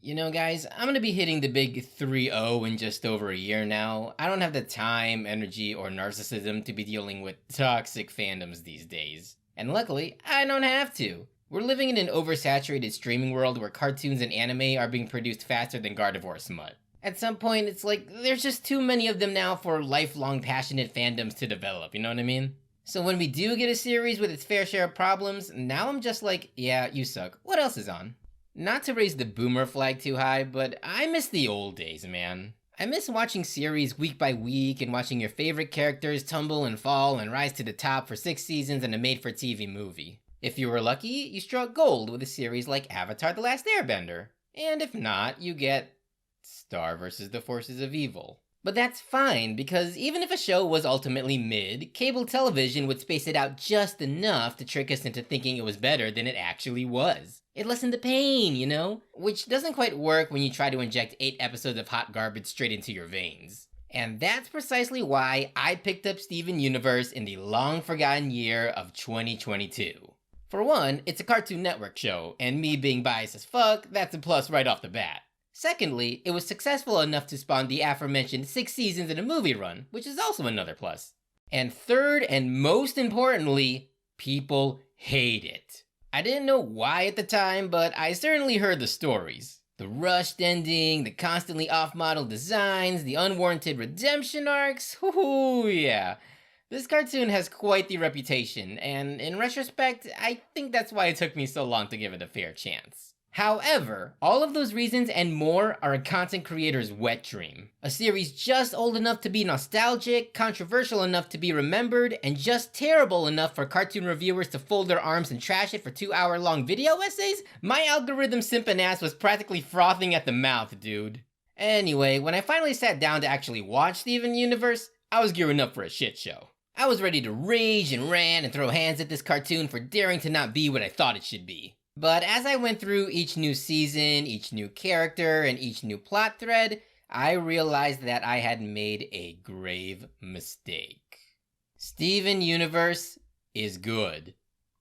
You know, guys, I'm gonna be hitting the big 3-0 in just over a year now. I don't have the time, energy, or narcissism to be dealing with toxic fandoms these days. And luckily, I don't have to. We're living in an oversaturated streaming world where cartoons and anime are being produced faster than Gardevoir smut. At some point, it's like, there's just too many of them now for lifelong passionate fandoms to develop, you know what I mean? So when we do get a series with its fair share of problems, now I'm just like, yeah, you suck. What else is on? Not to raise the boomer flag too high, but I miss the old days, man. I miss watching series week by week and watching your favorite characters tumble and fall and rise to the top for 6 seasons and a made-for-TV movie. If you were lucky, you struck gold with a series like Avatar: The Last Airbender. And if not, you get Star vs. the Forces of Evil. But that's fine, because even if a show was ultimately mid, cable television would space it out just enough to trick us into thinking it was better than it actually was. It lessened the pain, you know? Which doesn't quite work when you try to inject 8 episodes of hot garbage straight into your veins. And that's precisely why I picked up Steven Universe in the long-forgotten year of 2022. For one, it's a Cartoon Network show, and me being biased as fuck, that's a plus right off the bat. Secondly, it was successful enough to spawn the aforementioned 6 seasons in a movie run, which is also another plus. And third, and most importantly, people hate it. I didn't know why at the time, but I certainly heard the stories. The rushed ending, the constantly off-model designs, the unwarranted redemption arcs, whoo yeah. This cartoon has quite the reputation, and in retrospect, I think that's why it took me so long to give it a fair chance. However, all of those reasons and more are a content creator's wet dream. A series just old enough to be nostalgic, controversial enough to be remembered, and just terrible enough for cartoon reviewers to fold their arms and trash it for 2-hour-long video essays? My algorithm simping ass was practically frothing at the mouth, dude. Anyway, when I finally sat down to actually watch Steven Universe, I was gearing up for a shit show. I was ready to rage and rant and throw hands at this cartoon for daring to not be what I thought it should be. But as I went through each new season, each new character, and each new plot thread, I realized that I had made a grave mistake. Steven Universe is good.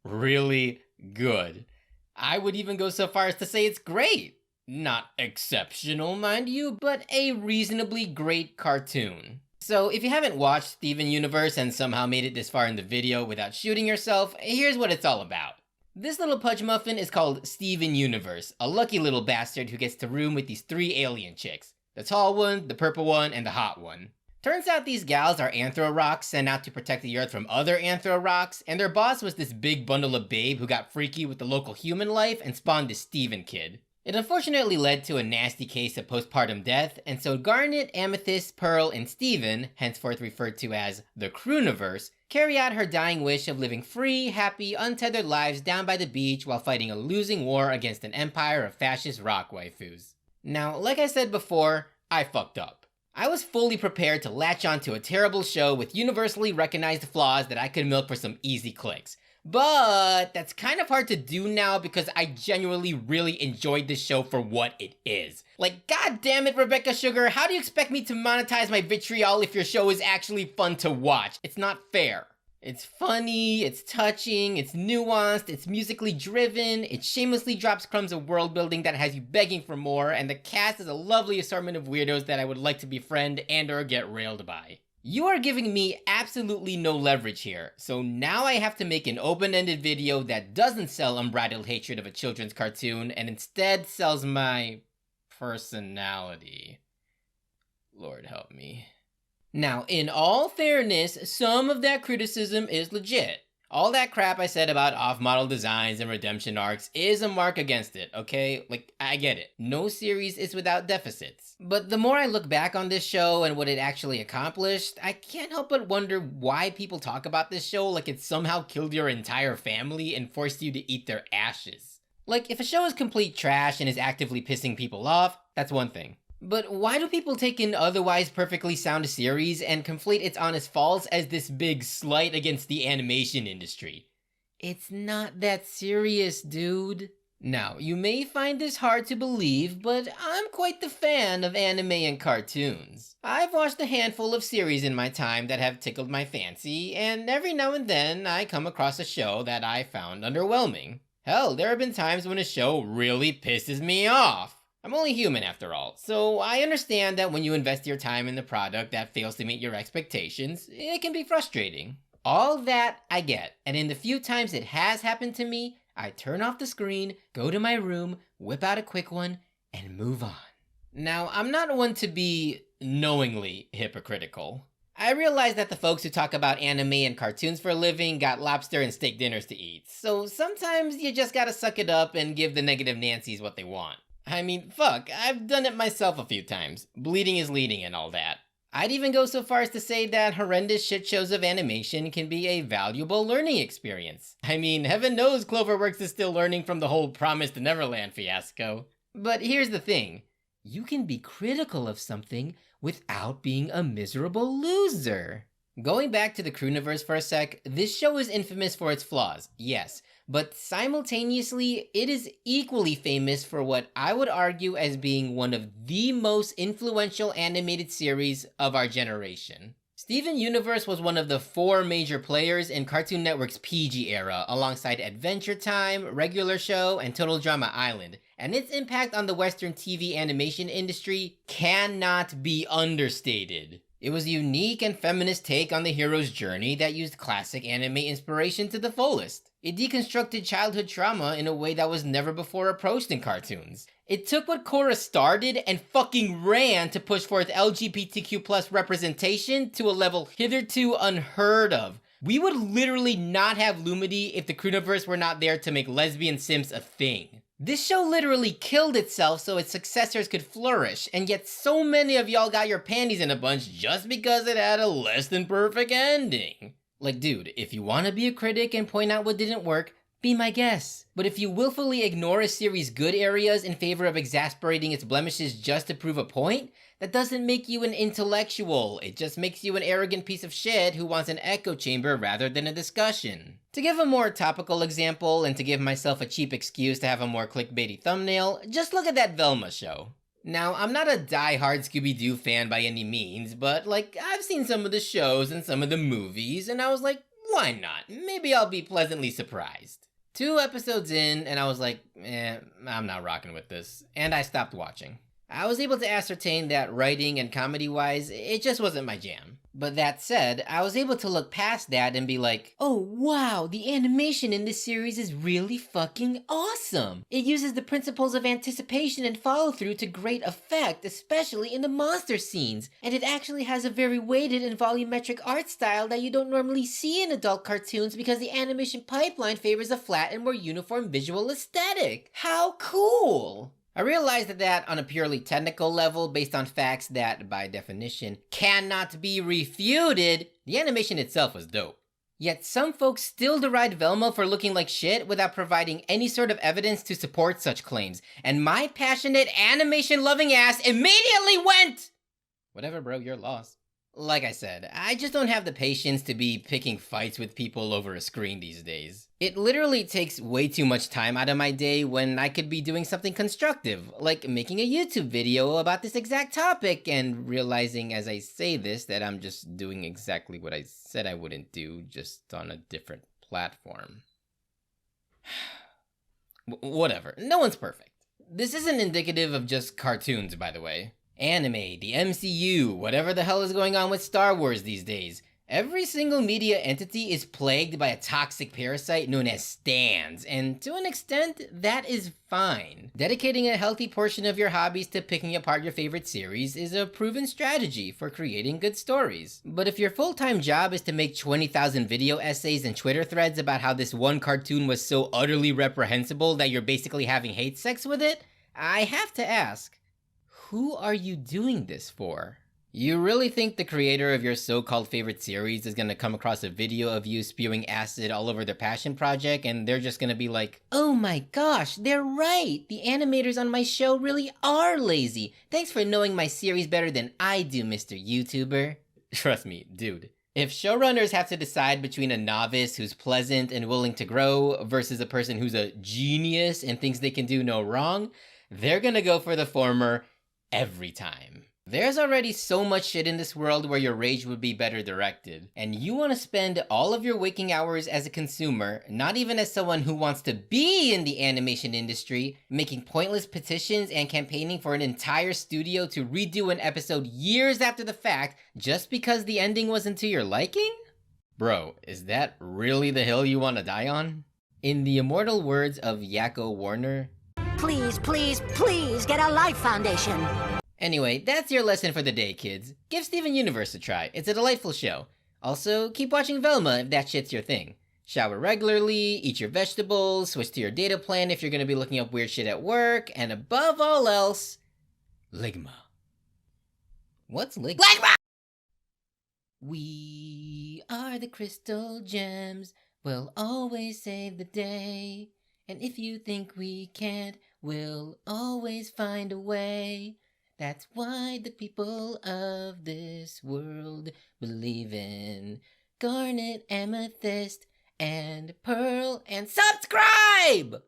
Really good. I would even go so far as to say it's great. Not exceptional, mind you, but a reasonably great cartoon. So if you haven't watched Steven Universe and somehow made it this far in the video without shooting yourself, here's what it's all about. This little pudge muffin is called Steven Universe, a lucky little bastard who gets to room with these 3 alien chicks. The tall one, the purple one, and the hot one. Turns out these gals are Anthro-Rocks sent out to protect the Earth from other Anthro-Rocks, and their boss was this big bundle of babe who got freaky with the local human life and spawned this Steven kid. It unfortunately led to a nasty case of postpartum death, and so Garnet, Amethyst, Pearl, and Steven, henceforth referred to as the Crooniverse, carry out her dying wish of living free, happy, untethered lives down by the beach while fighting a losing war against an empire of fascist rock waifus. Now, like I said before, I fucked up. I was fully prepared to latch onto a terrible show with universally recognized flaws that I could milk for some easy clicks. But that's kind of hard to do now because I genuinely really enjoyed this show for what it is. Like, god damn it, Rebecca Sugar, how do you expect me to monetize my vitriol if your show is actually fun to watch? It's not fair. It's funny, it's touching, it's nuanced, it's musically driven, it shamelessly drops crumbs of world building that has you begging for more, and the cast is a lovely assortment of weirdos that I would like to befriend and or get railed by. You are giving me absolutely no leverage here, so now I have to make an open-ended video that doesn't sell unbridled hatred of a children's cartoon and instead sells my personality. Lord help me. Now, in all fairness, some of that criticism is legit. All that crap I said about off-model designs and redemption arcs is a mark against it, okay? Like, I get it. No series is without deficits. But the more I look back on this show and what it actually accomplished, I can't help but wonder why people talk about this show like it somehow killed your entire family and forced you to eat their ashes. Like, if a show is complete trash and is actively pissing people off, that's one thing. But why do people take an otherwise perfectly sound series and conflate its honest faults as this big slight against the animation industry? It's not that serious, dude. Now, you may find this hard to believe, but I'm quite the fan of anime and cartoons. I've watched a handful of series in my time that have tickled my fancy, and every now and then I come across a show that I found underwhelming. Hell, there have been times when a show really pisses me off. I'm only human after all, so I understand that when you invest your time in the product that fails to meet your expectations, it can be frustrating. All that I get, and in the few times it has happened to me, I turn off the screen, go to my room, whip out a quick one, and move on. Now, I'm not one to be knowingly hypocritical. I realize that the folks who talk about anime and cartoons for a living got lobster and steak dinners to eat, so sometimes you just gotta suck it up and give the negative Nancys what they want. I mean, fuck, I've done it myself a few times. Bleeding is leading and all that. I'd even go so far as to say that horrendous shit shows of animation can be a valuable learning experience. I mean, heaven knows Cloverworks is still learning from the whole Promised Neverland fiasco. But here's the thing. You can be critical of something without being a miserable loser. Going back to the Crooniverse for a sec, this show is infamous for its flaws, yes, but simultaneously, it is equally famous for what I would argue as being one of the most influential animated series of our generation. Steven Universe was one of the 4 major players in Cartoon Network's PG era, alongside Adventure Time, Regular Show, and Total Drama Island, and its impact on the Western TV animation industry cannot be understated. It was a unique and feminist take on the hero's journey that used classic anime inspiration to the fullest. It deconstructed childhood trauma in a way that was never before approached in cartoons. It took what Korra started and fucking ran to push forth LGBTQ+ representation to a level hitherto unheard of. We would literally not have Lumity if the Crooniverse were not there to make lesbian simps a thing. This show literally killed itself so its successors could flourish, and yet so many of y'all got your panties in a bunch just because it had a less than perfect ending. Like, dude, if you want to be a critic and point out what didn't work, be my guest. But if you willfully ignore a series' good areas in favor of exasperating its blemishes just to prove a point, that doesn't make you an intellectual. It just makes you an arrogant piece of shit who wants an echo chamber rather than a discussion. To give a more topical example, and to give myself a cheap excuse to have a more clickbaity thumbnail, just look at that Velma show. Now, I'm not a die-hard Scooby-Doo fan by any means, but, like, I've seen some of the shows and some of the movies, and I was like, why not? Maybe I'll be pleasantly surprised. 2 episodes in, and I was like, I'm not rocking with this, and I stopped watching. I was able to ascertain that writing and comedy-wise, it just wasn't my jam. But that said, I was able to look past that and be like, oh wow, the animation in this series is really fucking awesome! It uses the principles of anticipation and follow-through to great effect, especially in the monster scenes, and it actually has a very weighted and volumetric art style that you don't normally see in adult cartoons because the animation pipeline favors a flat and more uniform visual aesthetic. How cool! I realized that on a purely technical level, based on facts that, by definition, cannot be refuted, the animation itself was dope. Yet some folks still deride Velma for looking like shit without providing any sort of evidence to support such claims, and my passionate animation-loving ass immediately went! Whatever, bro, your loss. Like I said, I just don't have the patience to be picking fights with people over a screen these days. It literally takes way too much time out of my day when I could be doing something constructive, like making a YouTube video about this exact topic, and realizing as I say this that I'm just doing exactly what I said I wouldn't do, just on a different platform. Whatever, no one's perfect. This isn't indicative of just cartoons, by the way. Anime, the MCU, whatever the hell is going on with Star Wars these days. Every single media entity is plagued by a toxic parasite known as stans, and to an extent, that is fine. Dedicating a healthy portion of your hobbies to picking apart your favorite series is a proven strategy for creating good stories. But if your full-time job is to make 20,000 video essays and Twitter threads about how this one cartoon was so utterly reprehensible that you're basically having hate sex with it, I have to ask, who are you doing this for? You really think the creator of your so-called favorite series is gonna come across a video of you spewing acid all over their passion project and they're just gonna be like, oh my gosh, they're right! The animators on my show really are lazy. Thanks for knowing my series better than I do, Mr. YouTuber. Trust me, dude. If showrunners have to decide between a novice who's pleasant and willing to grow versus a person who's a genius and thinks they can do no wrong, they're gonna go for the former every time. There's already so much shit in this world where your rage would be better directed, and you want to spend all of your waking hours as a consumer, not even as someone who wants to be in the animation industry, making pointless petitions and campaigning for an entire studio to redo an episode years after the fact just because the ending wasn't to your liking? Bro, is that really the hill you want to die on? In the immortal words of Yakko Warner, please, please, please get a life foundation. Anyway, that's your lesson for the day, kids. Give Steven Universe a try. It's a delightful show. Also, keep watching Velma if that shit's your thing. Shower regularly, eat your vegetables, switch to your data plan if you're gonna be looking up weird shit at work, and above all else, Ligma. What's Ligma? Ligma! We are the crystal gems, we'll always save the day. And if you think we can't, we'll always find a way. That's why the people of this world believe in garnet, amethyst, and pearl, and subscribe!